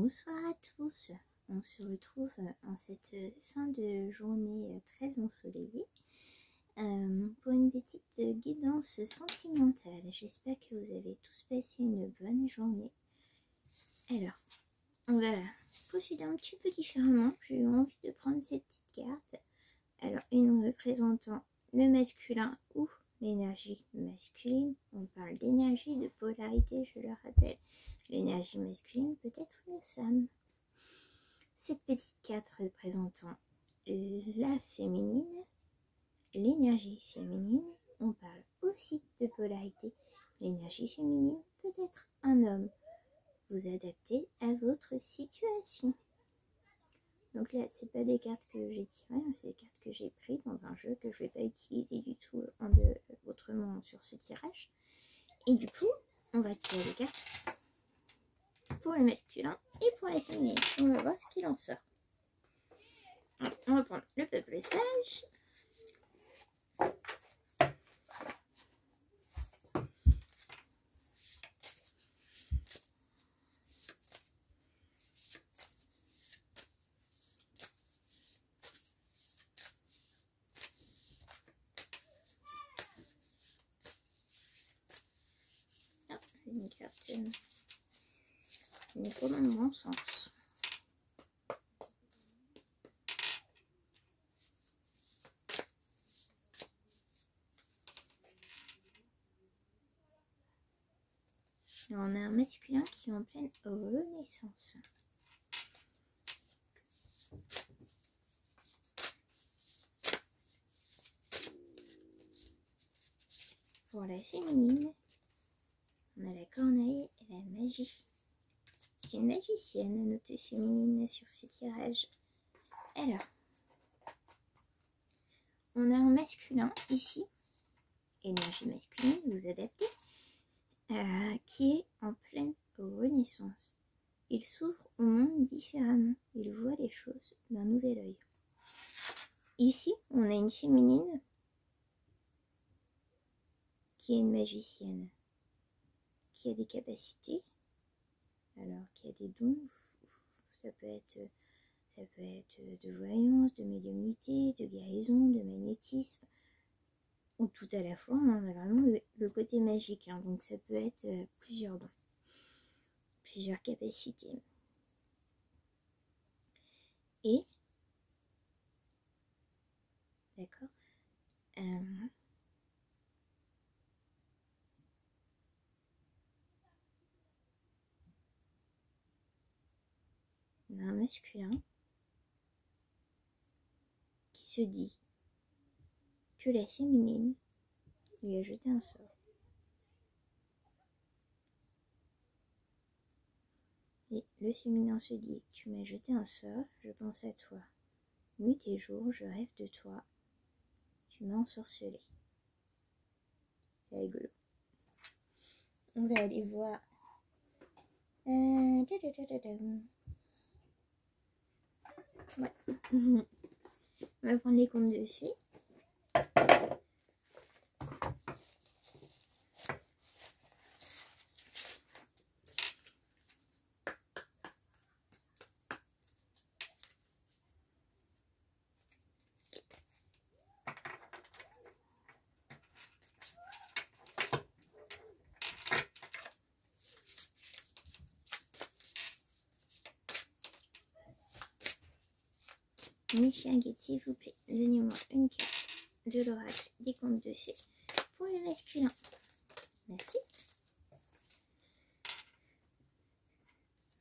Bonsoir à tous, on se retrouve en cette fin de journée très ensoleillée pour une petite guidance sentimentale. J'espère que vous avez tous passé une bonne journée. Alors, on va procéder un petit peu différemment. J'ai eu envie de prendre cette petite carte. Alors, une représentant le masculin ou l'énergie masculine. On parle d'énergie, de polarité, je le rappelle. L'énergie masculine peut être une femme. Cette petite carte représentant la féminine, l'énergie féminine, on parle aussi de polarité. L'énergie féminine peut être un homme. Vous adaptez à votre situation. Donc là, c'est pas des cartes que j'ai tirées, hein, c'est des cartes que j'ai prises dans un jeu que je vais pas utiliser du tout autrement sur ce tirage. Et du coup, on va tirer les cartes pour le masculin et pour la féminine. On va voir ce qu'il en sort. Alors, on va prendre le peuple sage. Ah, c'est une carte qui n'est pas dans le bon sens. On a un masculin qui est en pleine renaissance. Pour la féminine, on a la corneille et la magie. C'est une magicienne, notre féminine, sur ce tirage. Alors, on a un masculin ici, énergie masculine, vous adaptez, qui est en pleine renaissance. Il s'ouvre au monde différemment, il voit les choses d'un nouvel œil. Ici, on a une féminine qui est une magicienne, qui a des capacités, alors qui a des dons, ça peut être de voyance, de médiumnité, de guérison, de magnétisme, ou tout à la fois. On a vraiment le côté magique, hein, donc ça peut être plusieurs dons, plusieurs capacités. Et, d'accord, on a un masculin qui se dit que la féminine lui a jeté un sort. Et le féminin se dit, tu m'as jeté un sort, je pense à toi. Nuit et jour, je rêve de toi. Tu m'as ensorcelé. C'est rigolo. On va aller voir. Ouais. On va prendre les contes de fées. Mes chiens guides, s'il vous plaît, donnez-moi une carte de l'oracle des contes de fées pour le masculin. Merci.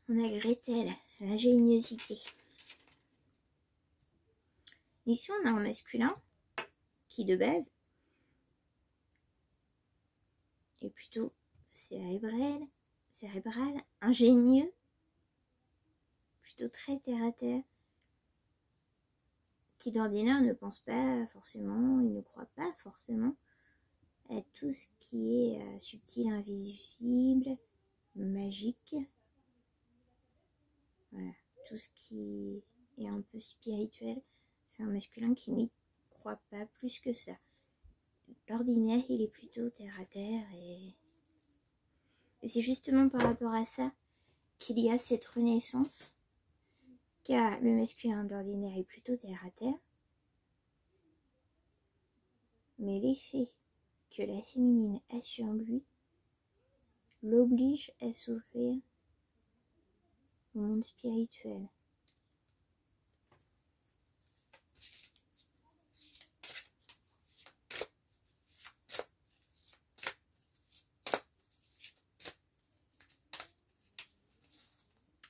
On a Gretel, l'ingéniosité. Ici, on a un masculin qui, de base, est plutôt cérébral, ingénieux, plutôt très terre-à-terre, qui d'ordinaire ne pense pas forcément, il ne croit pas forcément à tout ce qui est subtil, invisible, magique. Voilà, tout ce qui est un peu spirituel, c'est un masculin qui n'y croit pas plus que ça. L'ordinaire, il est plutôt terre à terre et c'est justement par rapport à ça qu'il y a cette renaissance, car le masculin d'ordinaire est plutôt terre à terre, mais l'effet que la féminine a sur lui l'oblige à s'ouvrir au monde spirituel.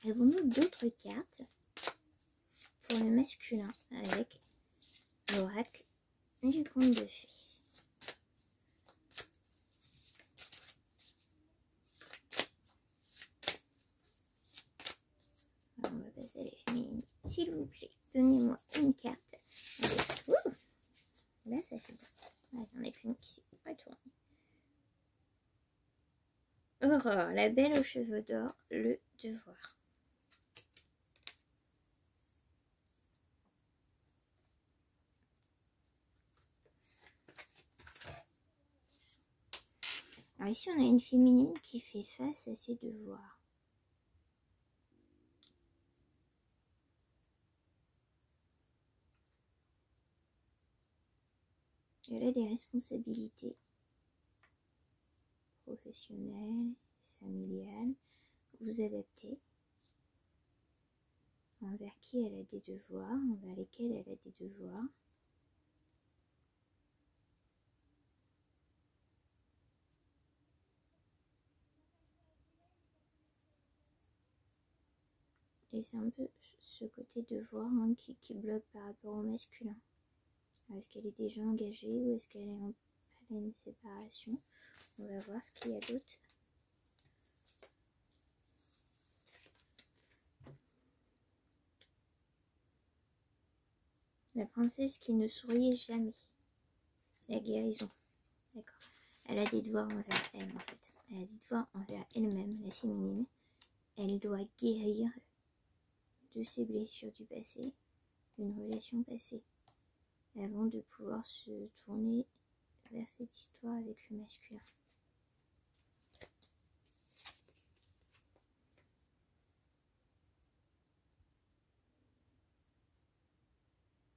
Avons-nous d'autres cartes pour le masculin avec l'oracle du conte de fées? Alors, on va passer à les féminines. S'il vous plaît, donnez-moi une carte. Ouh, là, ça fait bien. Il y en a qu'une qui s'est retournée. Aurore, la belle aux cheveux d'or, le devoir. Alors ici, on a une féminine qui fait face à ses devoirs. Elle a des responsabilités professionnelles, familiales. Vous adaptez envers qui elle a des devoirs, envers lesquels elle a des devoirs. Et c'est un peu ce côté devoir qui bloque par rapport au masculin. Est-ce qu'elle est déjà engagée ou est-ce qu'elle est en pleine séparation? On va voir ce qu'il y a d'autre. La princesse qui ne souriait jamais. La guérison. D'accord. Elle a des devoirs envers elle en fait. Elle a des devoirs envers elle-même, la féminine. Elle doit guérir de ses blessures du passé, d'une relation passée, avant de pouvoir se tourner vers cette histoire avec le masculin.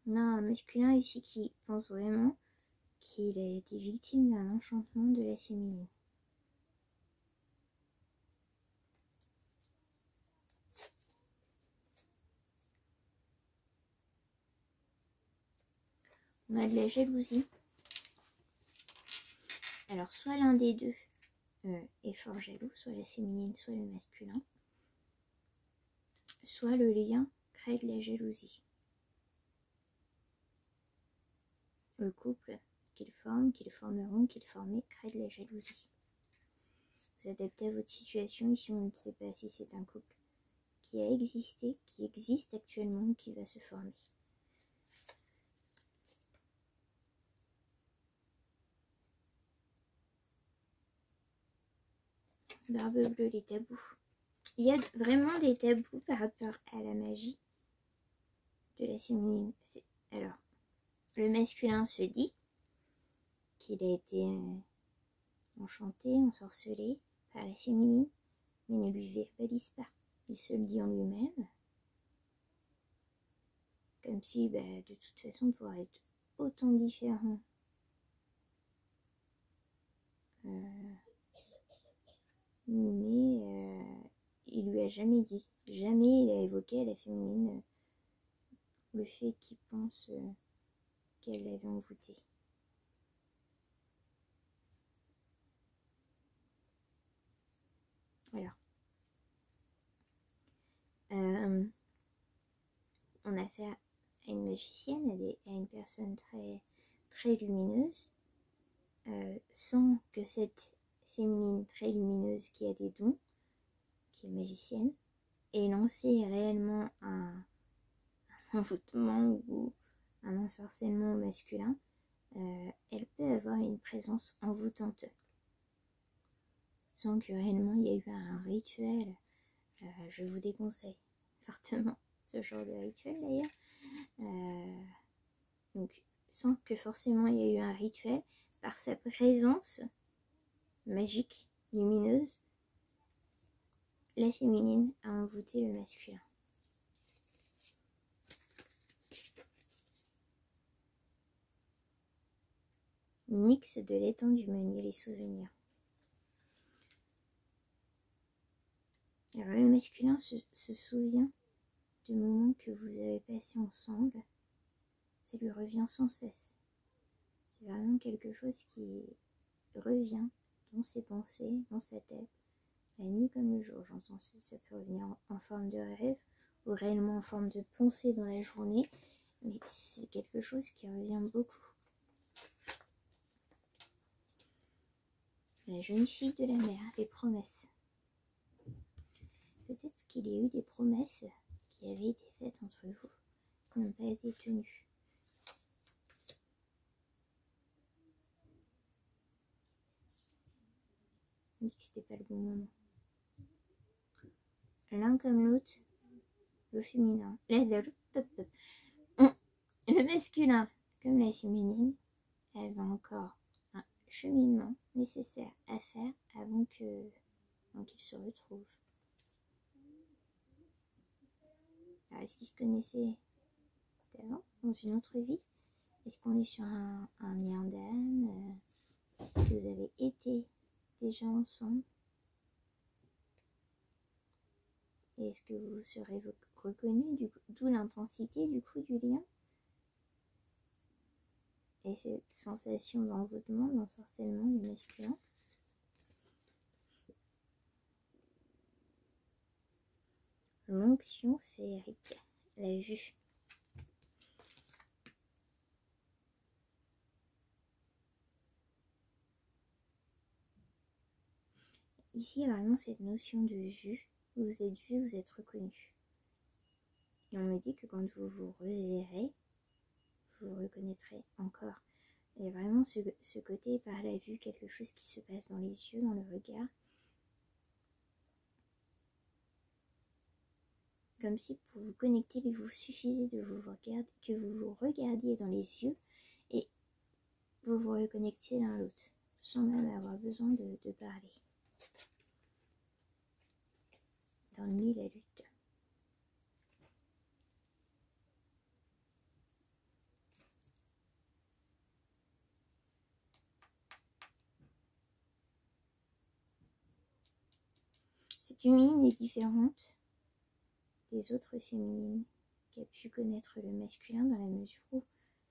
On a un masculin ici qui pense vraiment qu'il a été victime d'un enchantement de la féminine. On a de la jalousie. Alors soit l'un des deux est fort jaloux, soit la féminine, soit le masculin. Soit le lien crée de la jalousie. Le couple qu'ils forment, qu'ils formeront, qu'ils formaient, crée de la jalousie. Vous adaptez à votre situation. Ici, on ne sait pas si c'est un couple qui a existé, qui existe actuellement ou qui va se former. Barbe bleue, les tabous. Il y a vraiment des tabous par rapport à la magie de la féminine. Alors, le masculin se dit qu'il a été enchanté, ensorcelé par la féminine, mais ne lui verbalise pas. Il se le dit en lui-même, comme si de toute façon on pourrait être autant différent. Mais il lui a jamais dit, jamais il a évoqué à la féminine le fait qu'il pense qu'elle l'avait envoûté. Voilà. On a affaire à une magicienne, à une personne très lumineuse, sans que cette féminine très lumineuse qui a des dons, qui est magicienne, ait lancé réellement un envoûtement ou un ensorcellement masculin. Elle peut avoir une présence envoûtante sans que réellement il y ait eu un rituel. Je vous déconseille fortement ce genre de rituel d'ailleurs. Donc sans que forcément il y ait eu un rituel, par sa présence magique, lumineuse, la féminine a envoûté le masculin. Nix de l'étang du meunier, les souvenirs. Alors le masculin se souvient du moment que vous avez passé ensemble. Ça lui revient sans cesse. C'est vraiment quelque chose qui revient dans ses pensées, dans sa tête, la nuit comme le jour. J'entends ça peut revenir en forme de rêve ou réellement en forme de pensée dans la journée, mais c'est quelque chose qui revient beaucoup. La jeune fille de la mer, les promesses. Peut-être qu'il y a eu des promesses qui avaient été faites entre vous, qui n'ont pas été tenues. On dit que c'était pas le bon moment. L'un comme l'autre, le féminin, le masculin comme la féminine, avait encore un cheminement nécessaire à faire avant qu'ils se retrouvent. Alors, est-ce qu'ils se connaissaient d'avant, dans une autre vie? Est-ce qu'on est sur un lien d'âme? Est-ce que vous avez été déjà ensemble? Et est-ce que vous serez reconnus, d'où l'intensité du coup du lien? Et cette sensation d'envoûtement, d'ensorcellement du masculin. L'onction féerique, la vue. Ici, il y a vraiment cette notion de vue. Vous êtes vu, vous êtes reconnu. Et on me dit que quand vous vous reverrez, vous reconnaîtrez encore. Il y a vraiment ce côté par la vue, quelque chose qui se passe dans les yeux, dans le regard. Comme si pour vous connecter, il vous suffisait de que vous vous regardiez dans les yeux et vous vous reconnectiez l'un à l'autre, sans même avoir besoin de parler. Dans le nid, la lutte. Cette féminine est différente des autres féminines qui a pu connaître le masculin dans la mesure où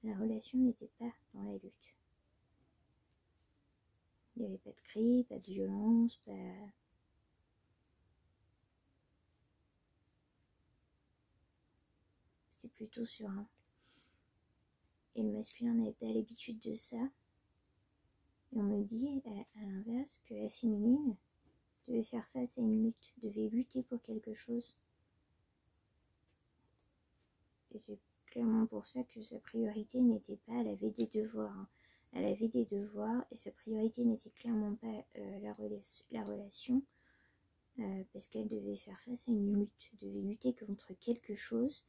la relation n'était pas dans la lutte. Il n'y avait pas de cris, pas de violence, pas... C'était plutôt serein. Et le masculin n'avait pas l'habitude de ça. Et on me dit, à l'inverse, que la féminine devait faire face à une lutte, devait lutter pour quelque chose. Et c'est clairement pour ça que sa priorité n'était pas, elle avait des devoirs. Elle avait des devoirs et sa priorité n'était clairement pas la relation parce qu'elle devait faire face à une lutte, devait lutter contre quelque chose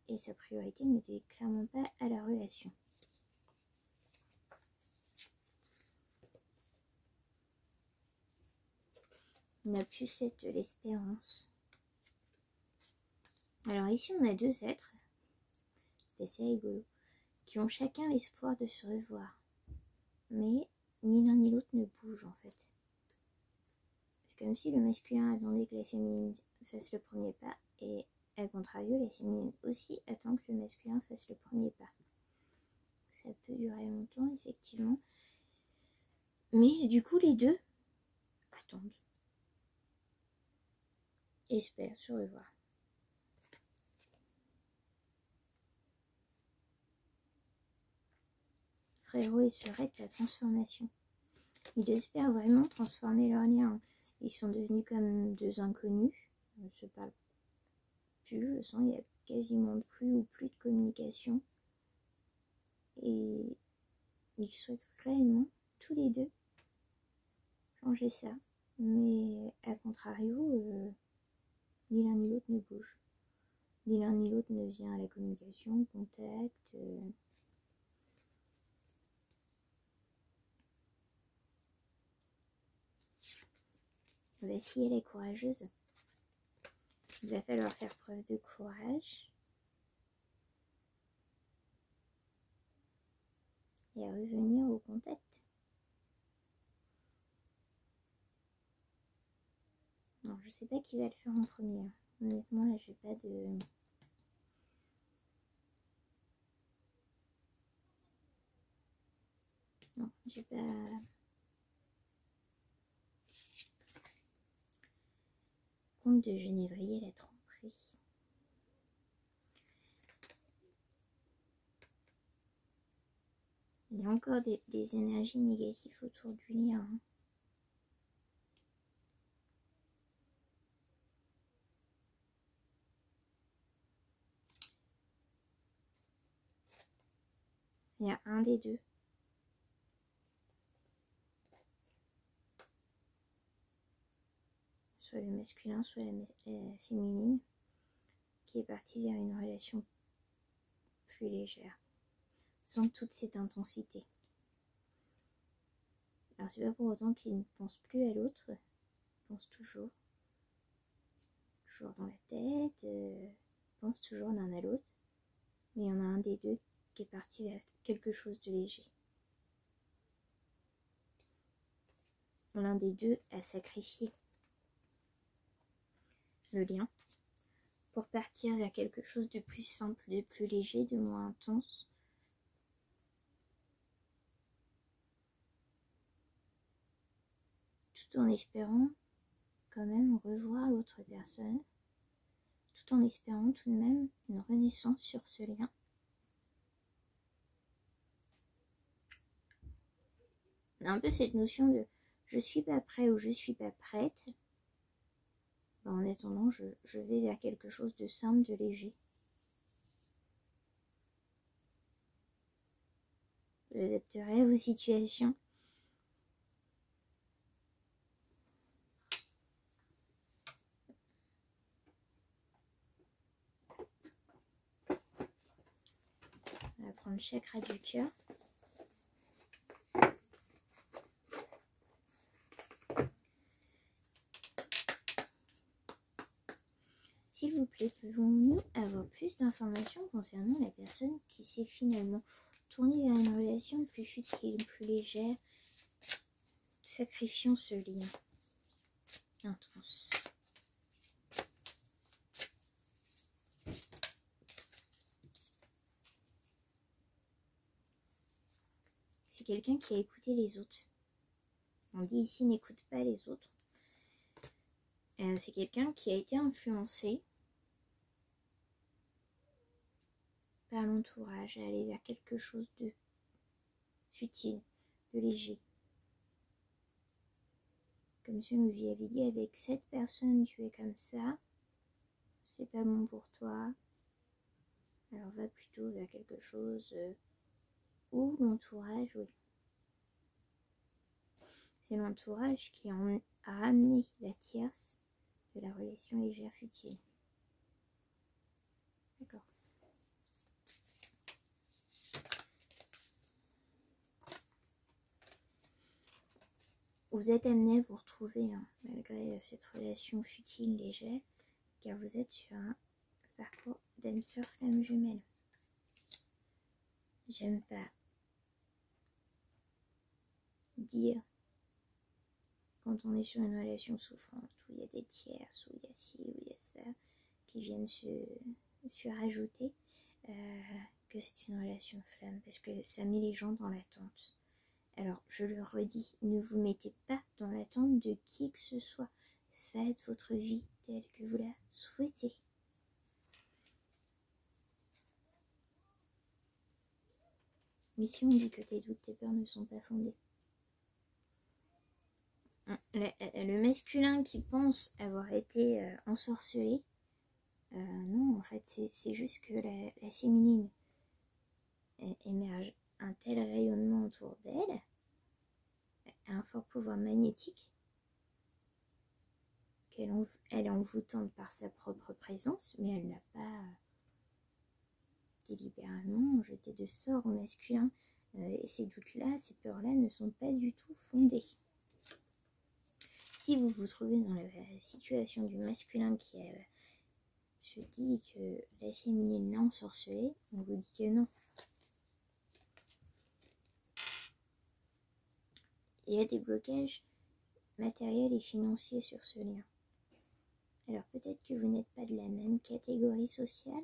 et sa priorité n'était clairement pas à la relation. On a plus de l'espérance. Alors ici on a deux êtres, c'est assez rigolo, qui ont chacun l'espoir de se revoir. Mais ni l'un ni l'autre ne bouge en fait. C'est comme si le masculin attendait que la féminine fasse le premier pas et à contrario la féminine aussi attend que le masculin fasse le premier pas. Ça peut durer longtemps effectivement. Mais du coup les deux attendent. Espèrent se revoir. Frérot et sœurette, la transformation. Ils espèrent vraiment transformer leur lien. Ils sont devenus comme deux inconnus. On ne se parle plus, je sens, il y a quasiment plus de communication. Et ils souhaitent réellement, tous les deux, changer ça. Mais à contrario, ni l'un ni l'autre ne bouge. Ni l'un ni l'autre ne vient à la communication, au contact. Bah si elle est courageuse, Il va falloir faire preuve de courage et revenir au contact. Non, je sais pas qui va le faire en premier. Honnêtement, là, j'ai pas de... Non, j'ai pas... Comte de Genévrier, la tromperie. Il y a encore des énergies négatives autour du lien. Hein. Il y a un des deux. Soit le masculin, soit la féminine, qui est parti vers une relation plus légère, sans toute cette intensité. Alors c'est pas pour autant qu'il ne pense plus à l'autre, il pense toujours dans la tête, il pense toujours l'un à l'autre, mais il y en a un des deux qui est parti vers quelque chose de léger. L'un des deux a sacrifié le lien pour partir vers quelque chose de plus simple, de plus léger, de moins intense. Tout en espérant quand même revoir l'autre personne, tout en espérant tout de même une renaissance sur ce lien. On a un peu cette notion de je suis pas prêt ou je suis pas prête. En attendant, je vais vers quelque chose de simple, de léger. Vous adapterez à vos situations. On va prendre le chakra du cœur. S'il vous plaît, pouvons-nous avoir plus d'informations concernant la personne qui s'est finalement tournée vers une relation plus futile, plus légère, sacrifiant ce lien intense. C'est quelqu'un qui a écouté les autres. On dit ici n'écoute pas les autres. C'est quelqu'un qui a été influencé par l'entourage à aller vers quelque chose de futile, de léger. Comme si on lui avait dit avec cette personne tu es comme ça, c'est pas bon pour toi, alors va plutôt vers quelque chose où l'entourage, oui. C'est l'entourage qui a ramené la tierce de la relation légère futile. D'accord. Vous êtes amené à vous retrouver, hein, malgré cette relation futile, légère, car vous êtes sur un parcours d'âme sœur flamme jumelle. J'aime pas dire quand on est sur une relation souffrante, où il y a des tierces, où il y a ci, où il y a ça, qui viennent se rajouter, que c'est une relation flamme, parce que ça met les gens dans l'attente. Alors, je le redis, ne vous mettez pas dans l'attente de qui que ce soit. Faites votre vie telle que vous la souhaitez. Mais si on dit que tes doutes, tes peurs ne sont pas fondés. Le masculin qui pense avoir été ensorcelé, non, en fait, c'est juste que la féminine émerge un tel rayonnement autour d'elle, un fort pouvoir magnétique, qu'elle est envoûtante par sa propre présence, mais elle n'a pas délibérément jeté de sort au masculin. Et ces doutes-là, ces peurs-là ne sont pas du tout fondées. Si vous vous trouvez dans la situation du masculin qui a je dis que la féminine l'a ensorcelé, on vous dit que non. Il y a des blocages matériels et financiers sur ce lien. Alors peut-être que vous n'êtes pas de la même catégorie sociale,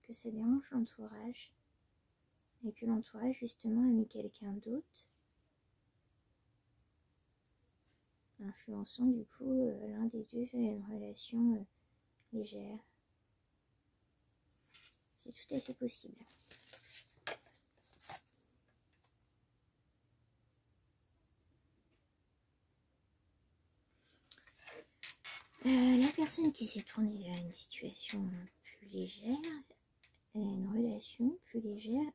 que ça dérange l'entourage, et que l'entourage justement a mis quelqu'un d'autre, influençant du coup l'un des deux vers une relation légère. C'est tout à fait possible. La personne qui s'est tournée vers une situation plus légère, une relation plus légère,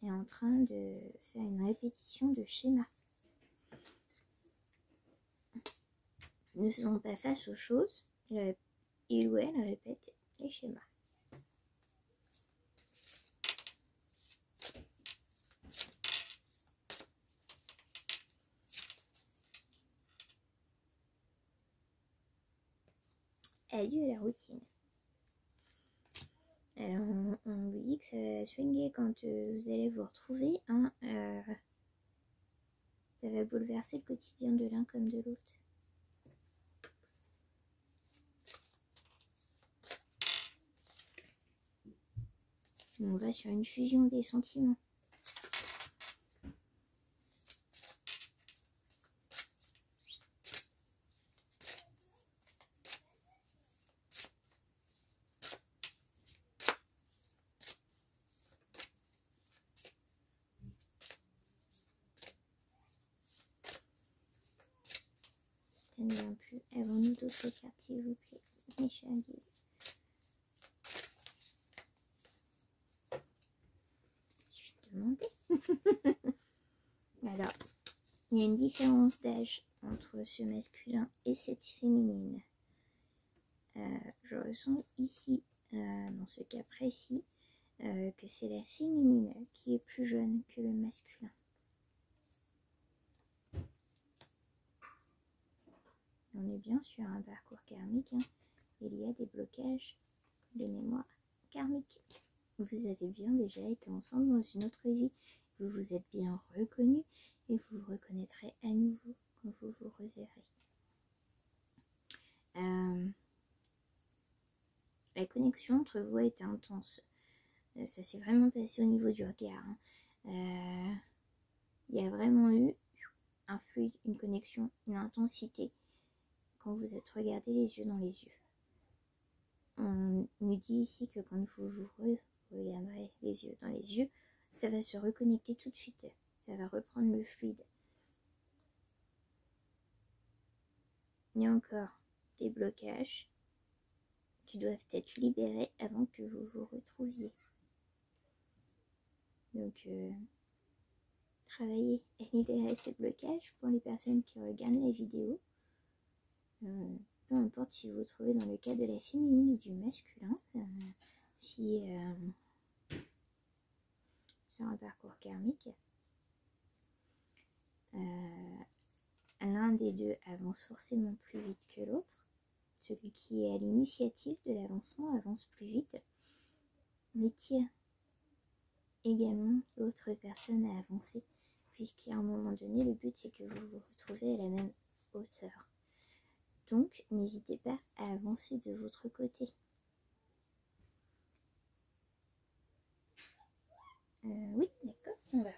est en train de faire une répétition de schémas. Ne faisant pas face aux choses, il ou elle répète les schémas. Adieu à la routine. Alors on vous dit que ça va swinguer quand vous allez vous retrouver. Hein, ça va bouleverser le quotidien de l'un comme de l'autre. On va sur une fusion des sentiments. Ça ne vient plus. Avons-nous d'autres cartes, s'il vous plaît, mes chers guides? Je vais demander. Alors, il y a une différence d'âge entre ce masculin et cette féminine. Je ressens ici, dans ce cas précis, que c'est la féminine qui est plus jeune que le masculin. On est bien sur un parcours karmique. Hein. Il y a des blocages de mémoire karmique. Vous avez bien déjà été ensemble dans une autre vie. Vous vous êtes bien reconnus et vous vous reconnaîtrez à nouveau quand vous vous reverrez. La connexion entre vous a été intense. Ça s'est vraiment passé au niveau du regard. Hein. Il y a vraiment eu un fluide, une connexion, une intensité quand vous êtes regardé les yeux dans les yeux. On nous dit ici que quand vous vous regarderez les yeux dans les yeux, ça va se reconnecter tout de suite. Ça va reprendre le fluide. Il y a encore des blocages qui doivent être libérés avant que vous vous retrouviez. Donc, travaillez à libérer ces blocages pour les personnes qui regardent la vidéo. Peu importe si vous vous trouvez dans le cas de la féminine ou du masculin, si sur un parcours karmique, l'un des deux avance forcément plus vite que l'autre. Celui qui est à l'initiative de l'avancement avance plus vite, mais tire également l'autre personne à avancer, puisqu'à un moment donné, le but c'est que vous vous retrouvez à la même hauteur. Donc, n'hésitez pas à avancer de votre côté. Oui, d'accord, on va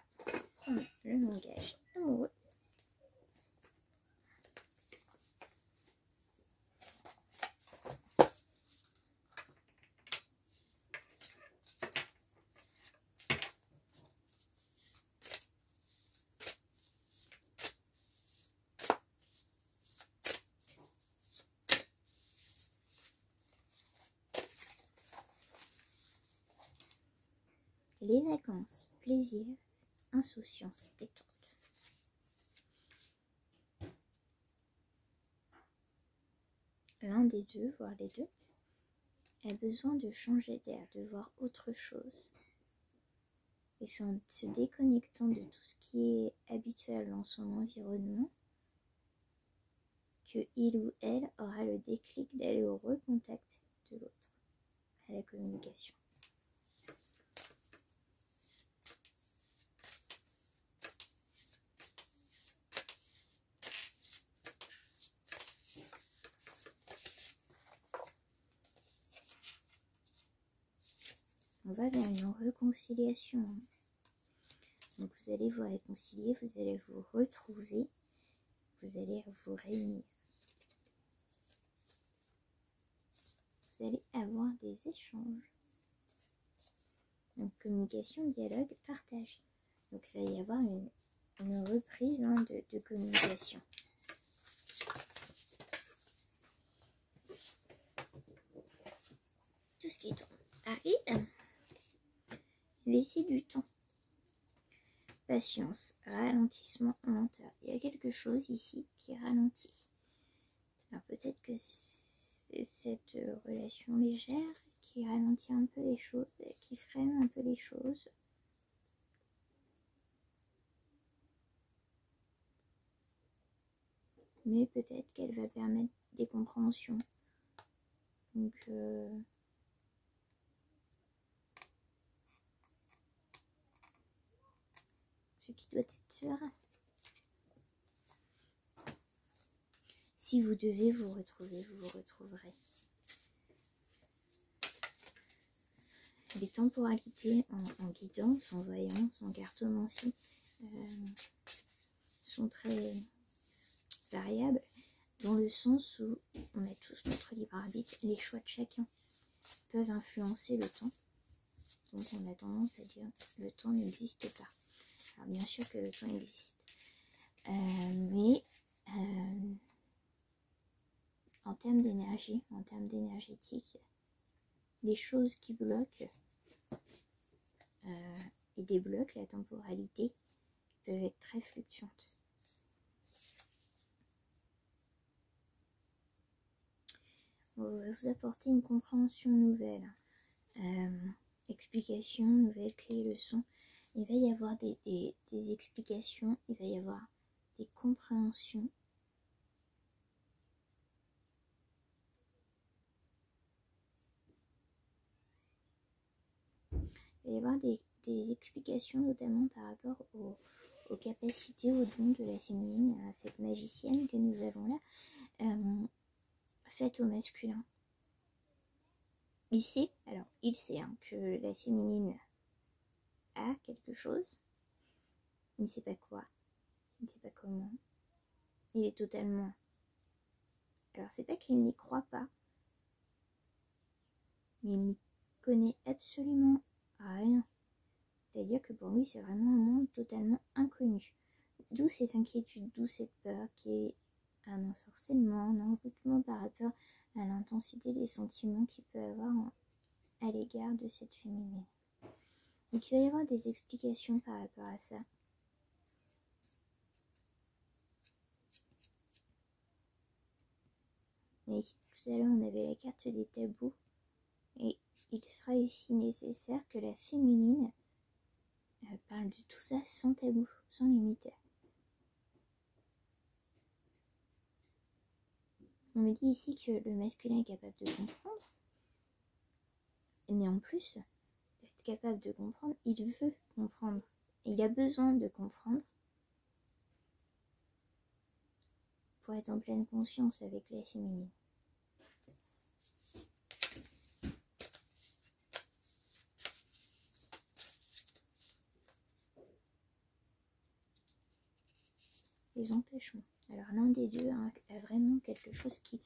prendre le langage amoureux. Les vacances, plaisir, insouciance, détente. L'un des deux, voire les deux, a besoin de changer d'air, de voir autre chose. Et se déconnectant de tout ce qui est habituel dans son environnement, que il ou elle aura le déclic d'aller au recontact de l'autre, à la communication. On va vers une réconciliation. Donc vous allez vous réconcilier, vous allez vous retrouver, vous allez vous réunir. Vous allez avoir des échanges. Donc communication, dialogue, partage. Donc il va y avoir une reprise de communication. Tout ce qui tourne arrive. Laissez du temps. Patience, ralentissement, lenteur. Il y a quelque chose ici qui ralentit. Alors peut-être que c'est cette relation légère qui ralentit un peu les choses, qui freine un peu les choses. Mais peut-être qu'elle va permettre des compréhensions. Donc ce qui doit être serein. Si vous devez vous retrouver, vous vous retrouverez. Les temporalités en guidance, en voyance, en cartomancie sont très variables, dans le sens où on a tous notre libre arbitre. Les choix de chacun peuvent influencer le temps. Donc on a tendance à dire le temps n'existe pas. Alors bien sûr que le temps existe. Mais en termes d'énergie, en termes d'énergétique, les choses qui bloquent et débloquent la temporalité peuvent être très fluctuantes. On va vous apporter une compréhension nouvelle, explications, nouvelles clés, leçons. Il va y avoir des explications, il va y avoir des compréhensions. Il va y avoir des explications notamment par rapport aux capacités, aux dons de la féminine, à cette magicienne que nous avons là, faite au masculin. Il sait que la féminine a quelque chose, il ne sait pas quoi, il ne sait pas comment, il est totalement... Alors c'est pas qu'il n'y croit pas, mais il n'y connaît absolument rien. C'est-à-dire que pour lui, c'est vraiment un monde totalement inconnu. D'où cette inquiétude, d'où cette peur qui est un ensorcellement, un envoûtement par rapport à l'intensité des sentiments qu'il peut avoir à l'égard de cette féminine. Donc il va y avoir des explications par rapport à ça. Et ici, tout à l'heure, on avait la carte des tabous. Et il sera ici nécessaire que la féminine parle de tout ça sans tabou, sans limite. On me dit ici que le masculin est capable de comprendre, mais en plus d'être capable de comprendre, il veut comprendre. Il a besoin de comprendre pour être en pleine conscience avec la féminine. Les empêchements. Alors l'un des deux a vraiment quelque chose qui,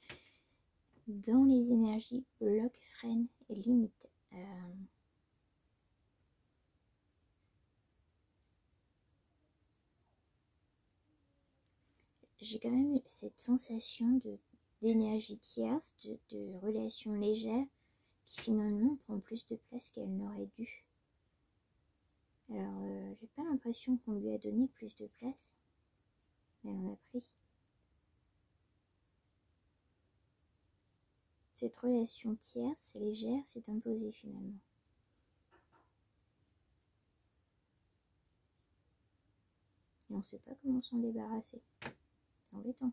dans les énergies, bloque, freine et limite. J'ai quand même cette sensation d'énergie tierce, de relation légère, qui finalement prend plus de place qu'elle n'aurait dû. Alors, j'ai pas l'impression qu'on lui a donné plus de place, mais elle en a pris. Cette relation tierce, légère, s'est imposée finalement. Et on sait pas comment s'en débarrasser. C'est embêtant.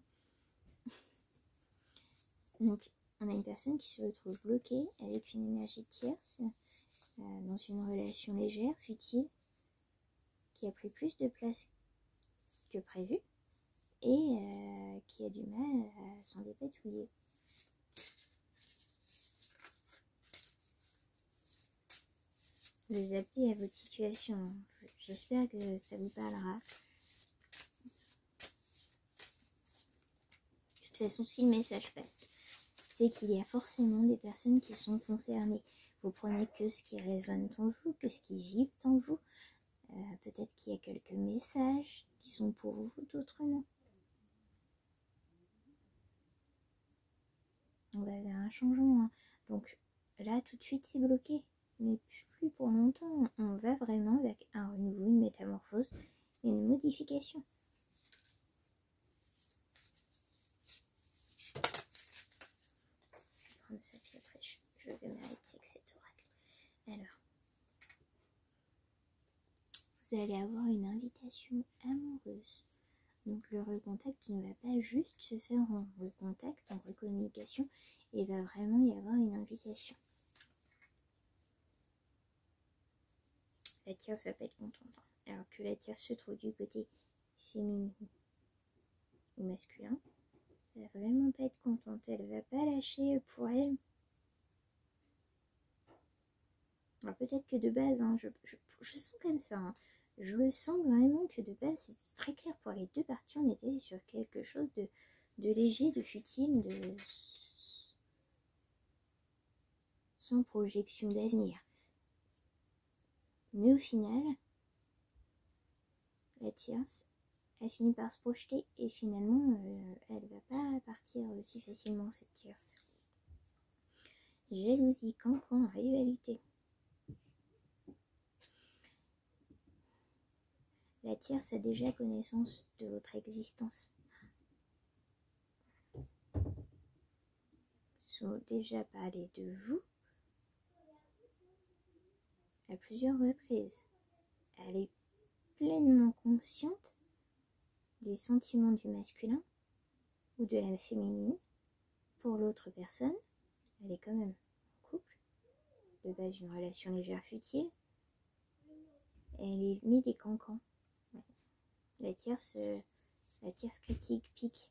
Donc, on a une personne qui se retrouve bloquée avec une énergie tierce dans une relation légère, futile, qui a pris plus de place que prévu et qui a du mal à s'en dépatouiller. Vous adaptez à votre situation. J'espère que ça vous parlera. De toute façon, si le message passe, c'est qu'il y a forcément des personnes qui sont concernées. Vous prenez que ce qui résonne en vous, que ce qui vibre en vous. Peut-être qu'il y a quelques messages qui sont pour vous, d'autres non. On va vers un changement. Donc là, tout de suite, c'est bloqué. Mais plus pour longtemps. On va vraiment avec un renouveau, une métamorphose, une modification. Je vais prendre ça, puis après, je vais m'arrêter avec cet oracle. Alors, vous allez avoir une invitation amoureuse. Donc le recontact ne va pas juste se faire en recontact, en recommunication, il va vraiment y avoir une invitation. La tierce va pas être contente. Alors que la tierce se trouve du côté féminin ou masculin, elle va vraiment pas être contente. Elle va pas lâcher pour elle. Alors peut-être que de base, hein, je sens comme ça. Hein. Je le sens vraiment que de base, c'est très clair pour les deux parties. On était sur quelque chose de léger, de futile, de sans projection d'avenir. Mais au final, la tierce, elle finit par se projeter et finalement, elle va pas partir aussi facilement, cette tierce. Jalousie, cancan, rivalité. La tierce a déjà connaissance de votre existence. Ils sont déjà parlé de vous à plusieurs reprises. Elle est pleinement consciente des sentiments du masculin ou de la féminine pour l'autre personne. Elle est quand même en couple, de base une relation légère futile. Elle est mis des cancans. La tierce critique, pique,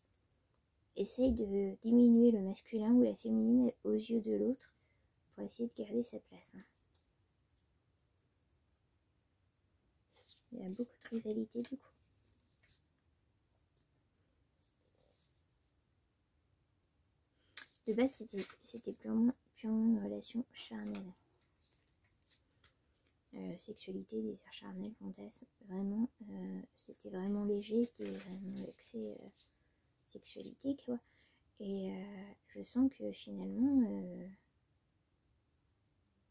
essaye de diminuer le masculin ou la féminine aux yeux de l'autre pour essayer de garder sa place. Il y a beaucoup de rivalité du coup. De base, c'était purement une relation charnelle. Sexualité, désir charnel, fantasme, vraiment, c'était vraiment léger, c'était vraiment axé sexualité, quoi. Et je sens que finalement,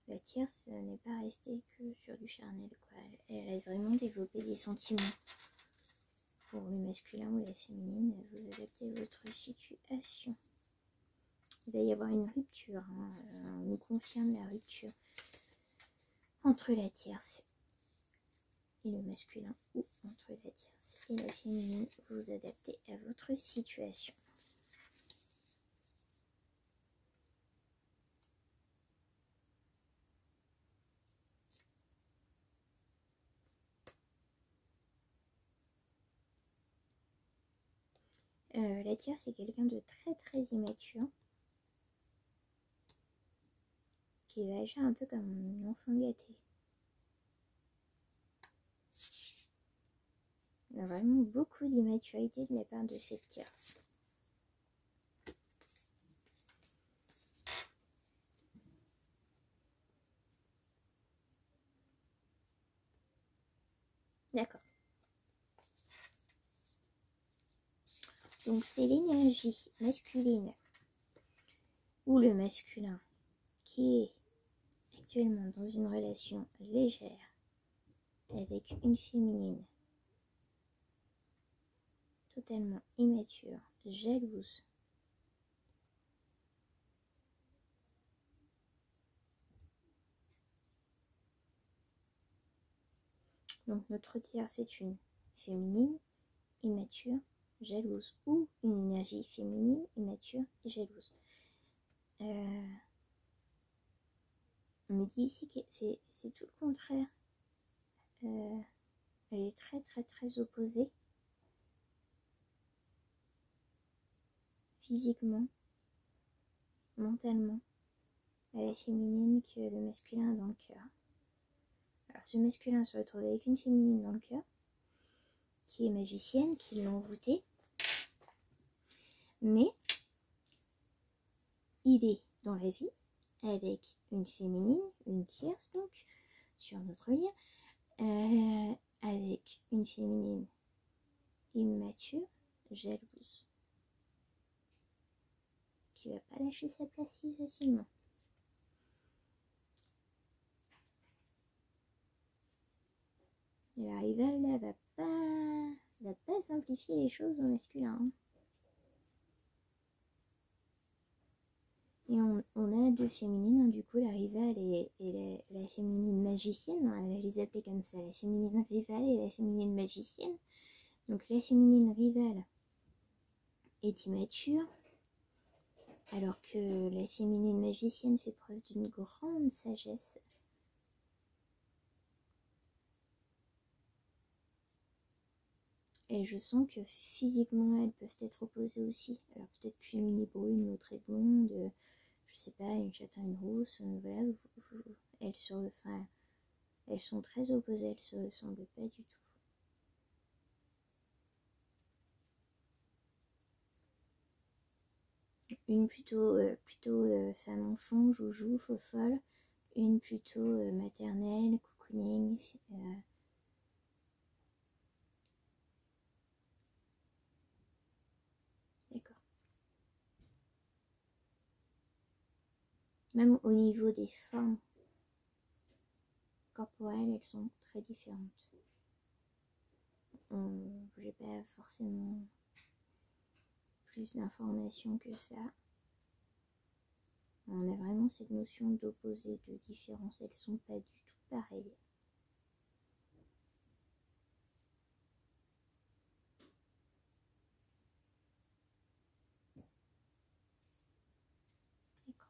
la tierce n'est pas restée que sur du charnel, quoi. Elle a vraiment développé des sentiments pour le masculin ou la féminine. Vous adaptez votre situation. Il va y avoir une rupture, hein. On nous confirme la rupture entre la tierce et le masculin ou entre la tierce et la féminine. Vous adaptez à votre situation. La tierce est quelqu'un de très très immature qui va agir un peu comme un enfant gâté. Il y a vraiment beaucoup d'immaturité de la part de cette tierce. D'accord. Donc c'est l'énergie masculine ou le masculin qui est actuellement dans une relation légère avec une féminine totalement immature, jalouse. Donc notre tierce est une féminine, immature, jalouse ou une énergie féminine, immature et jalouse. On me dit ici que c'est tout le contraire. Elle est très opposée. Physiquement, mentalement, à la féminine que le masculin a dans le cœur. Alors ce masculin se retrouve avec une féminine dans le cœur, qui est magicienne, qui l'a envoûtée. Mais il est dans la vie avec une féminine, une tierce donc, sur notre lien, avec une féminine immature, jalouse, qui va pas lâcher sa place si facilement. Et la rivale là va pas simplifier les choses au masculin. Hein. Et on a deux féminines, hein, du coup la rivale et la féminine magicienne, on va les appeler comme ça, la féminine rivale et la féminine magicienne. Donc la féminine rivale est immature, alors que la féminine magicienne fait preuve d'une grande sagesse. Et je sens que physiquement elles peuvent être opposées aussi. Alors peut-être qu'une est brune, l'autre est blonde, je sais pas, une châtain, une rousse, voilà, elles sont très opposées, elles se ressemblent pas du tout. Une plutôt femme-enfant, joujou, faux-folle, une plutôt maternelle, cocooning, d'accord. Même au niveau des formes corporelles, elles sont très différentes. J'ai pas forcément plus d'informations que ça. On a vraiment cette notion d'opposé, de différence. Elles sont pas du tout pareilles. D'accord.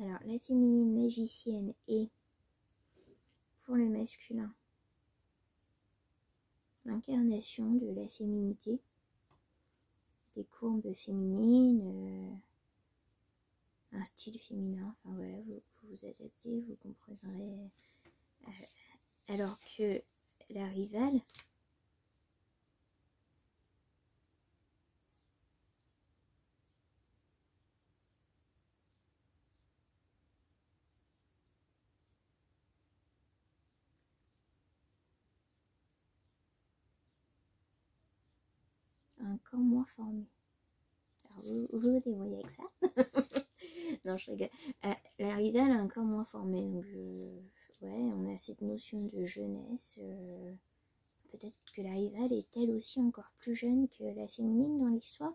Alors, la féminine magicienne est, pour le masculin, l'incarnation de la féminité, des courbes féminines, un style féminin, enfin voilà, vous vous adaptez, vous comprendrez. Alors que la rivale, a un corps moins formé. Alors vous débrouillez avec ça. Non, je rigole. La rivale a un corps moins formé, donc ouais, on a cette notion de jeunesse. Peut-être que la rivale est elle aussi encore plus jeune que la féminine dans l'histoire.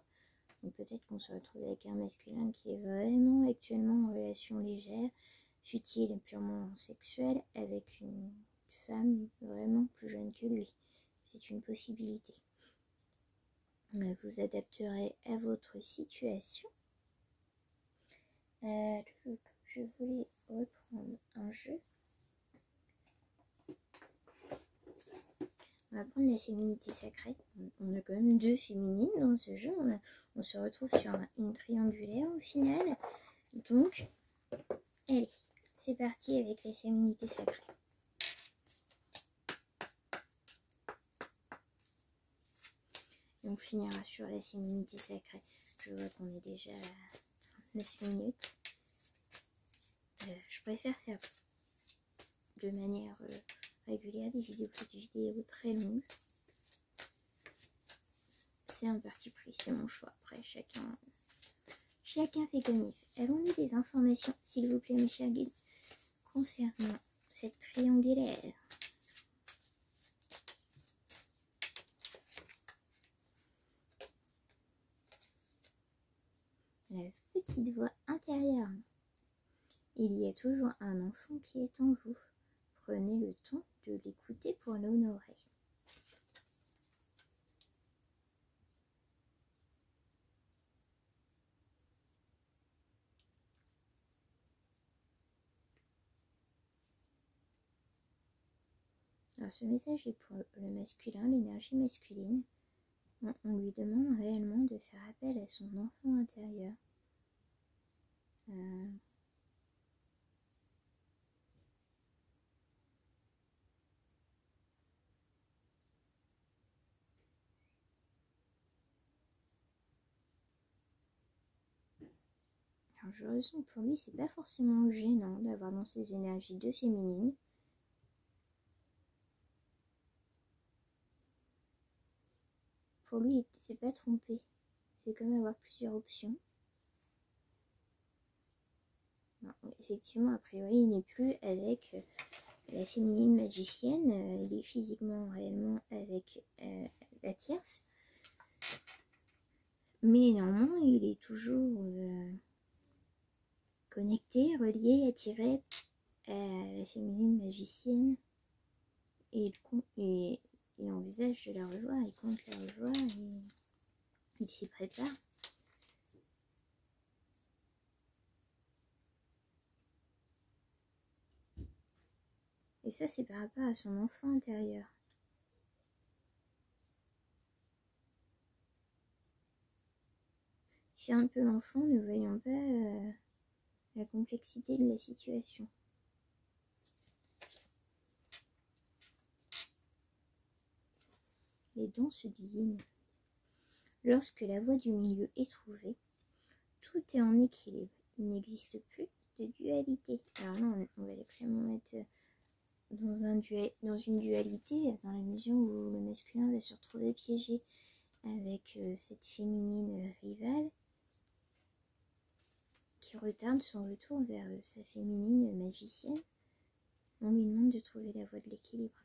Donc peut-être qu'on se retrouve avec un masculin qui est vraiment actuellement en relation légère, futile, purement sexuelle, avec une femme vraiment plus jeune que lui. C'est une possibilité. Vous adapterez à votre situation. Je voulais reprendre un jeu. On va prendre la féminité sacrée. On a quand même deux féminines dans ce jeu. On se retrouve sur une triangulaire au final. Donc, allez, c'est parti avec la féminité sacrée. Et on finira sur la féminité sacrée. Je vois qu'on est déjà à 39 minutes. Je préfère faire de manière régulière des vidéos très longues. C'est un parti pris, c'est mon choix. Après, chacun fait comme il fait. Avons-nous des informations, s'il vous plaît, mes chers guides, concernant cette triangulaire? La petite voix intérieure Il y a toujours un enfant qui est en vous. Prenez le temps de l'écouter pour l'honorer. Alors ce message est pour le masculin, l'énergie masculine. On lui demande réellement de faire appel à son enfant intérieur. Alors je ressens que pour lui, c'est pas forcément gênant d'avoir dans ses énergies deux féminines. Pour lui, c'est pas trompé. C'est comme avoir plusieurs options. Non, effectivement, a priori, il n'est plus avec la féminine magicienne. Il est physiquement, réellement avec la tierce. Mais néanmoins, il est toujours connecté, relié, attiré à la féminine magicienne. Et il envisage de la revoir, il compte la revoir et il s'y prépare. Et ça, c'est par rapport à son enfant intérieur. Il fait un peu l'enfant, ne voyant pas la complexité de la situation. Les danses divines. Lorsque la voie du milieu est trouvée, tout est en équilibre. Il n'existe plus de dualité. Alors là, on va clairement mettre dans une dualité, dans la mesure où le masculin va se retrouver piégé avec cette féminine rivale qui retarde son retour vers sa féminine magicienne. On lui demande de trouver la voie de l'équilibre.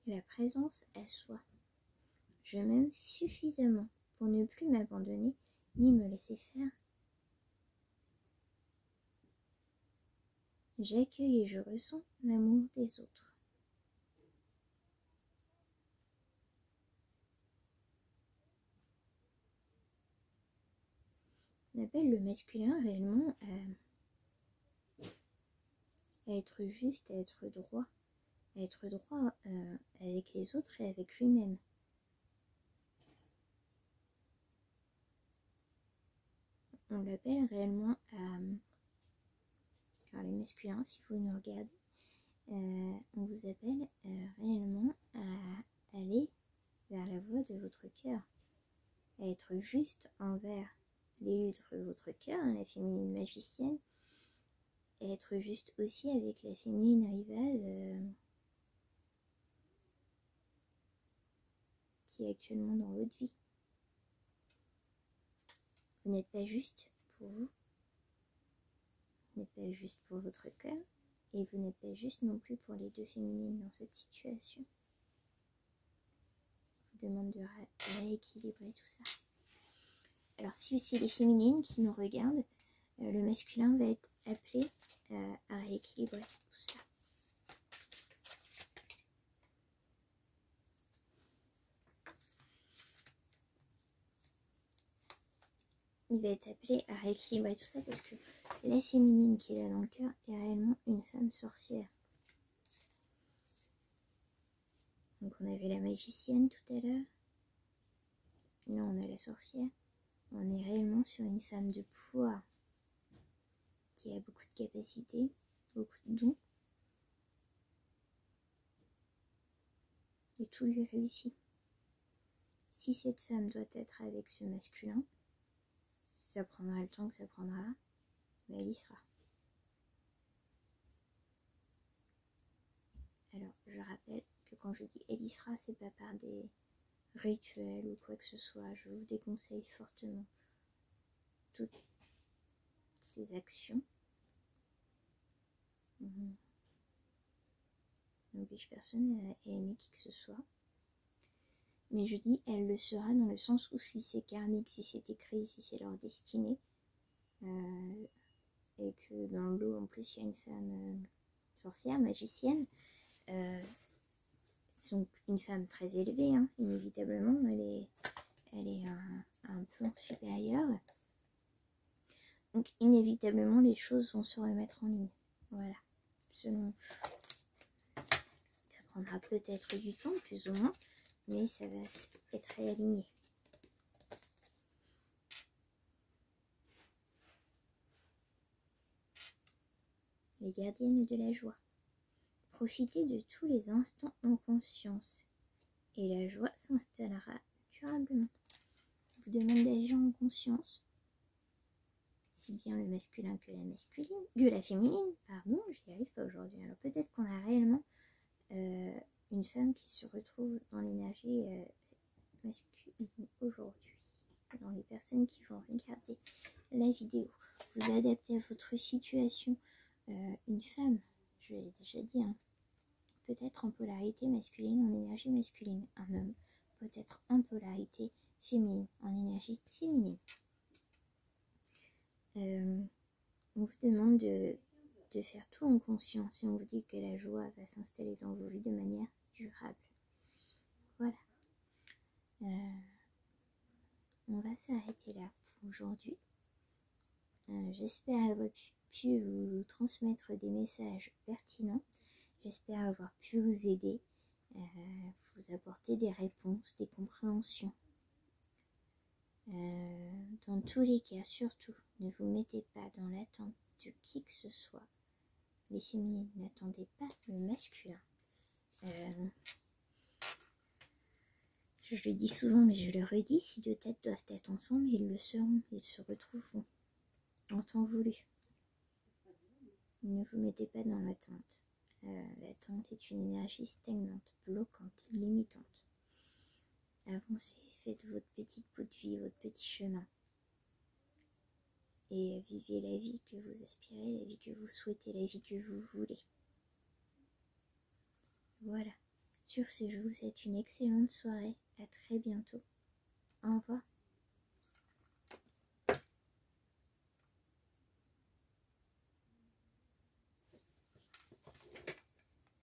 La présence à soi. Je m'aime suffisamment pour ne plus m'abandonner ni me laisser faire. J'accueille et je ressens l'amour des autres. On appelle le masculin réellement à être juste, à être droit avec les autres et avec lui-même. On l'appelle réellement alors les masculins, si vous nous regardez, on vous appelle réellement à aller vers la voie de votre cœur, à être juste envers l'élu de votre cœur, la féminine magicienne, et être juste aussi avec la féminine rivale qui est actuellement dans votre vie. Vous n'êtes pas juste pour vous, vous n'êtes pas juste pour votre cœur, et vous n'êtes pas juste non plus pour les deux féminines dans cette situation. Je vous demande de rééquilibrer tout ça. Alors si c'est les féminines qui nous regardent, le masculin va être appelé à rééquilibrer tout ça. Il va être appelé à rééquilibrer tout ça parce que la féminine qui est là dans le cœur est réellement une femme sorcière. Donc on avait la magicienne tout à l'heure. Là on a la sorcière. On est réellement sur une femme de pouvoir qui a beaucoup de capacités, beaucoup de dons. Et tout lui réussit. Si cette femme doit être avec ce masculin, ça prendra le temps que ça prendra, mais elle y sera. Alors, je rappelle que quand je dis elle y sera, c'est pas par des rituels ou quoi que ce soit. Je vous déconseille fortement toutes ces actions. n'oblige personne à aimer qui que ce soit. Mais je dis elle le sera dans le sens où si c'est karmique, si c'est écrit, si c'est leur destinée, et que dans le lot en plus il y a une femme sorcière, magicienne, donc une femme très élevée, hein, inévitablement, elle est un plan supérieur. Donc inévitablement les choses vont se remettre en ligne. Voilà. Selon, ça prendra peut-être du temps, plus ou moins, mais ça va être réaligné. Les gardiennes de la joie. Profitez de tous les instants en conscience et la joie s'installera durablement. Vous demande d'agir en conscience, si bien le masculin que la féminine, pardon, j'y arrive pas aujourd'hui. Alors peut-être qu'on a réellement une femme qui se retrouve dans l'énergie masculine aujourd'hui. Dans les personnes qui vont regarder la vidéo, vous adaptez à votre situation une femme, je l'ai déjà dit, hein, peut-être en polarité masculine, en énergie masculine, un homme peut-être en polarité féminine, en énergie féminine. On vous demande de faire tout en conscience et on vous dit que la joie va s'installer dans vos vies de manière durable. Voilà. On va s'arrêter là pour aujourd'hui. J'espère avoir pu vous transmettre des messages pertinents. J'espère avoir pu vous aider, vous apporter des réponses, des compréhensions. Dans tous les cas, surtout, ne vous mettez pas dans l'attente de qui que ce soit. Les féminines, n'attendez pas le masculin. Je le dis souvent, mais je le redis, si deux têtes doivent être ensemble, ils le seront, ils se retrouveront en temps voulu. Ne vous mettez pas dans l'attente. L'attente est une énergie stagnante, bloquante, limitante. Avancez, faites votre petite bout de vie, votre petit chemin. Et vivez la vie que vous aspirez, la vie que vous souhaitez, la vie que vous voulez. Voilà. Sur ce, je vous souhaite une excellente soirée. À très bientôt. Au revoir.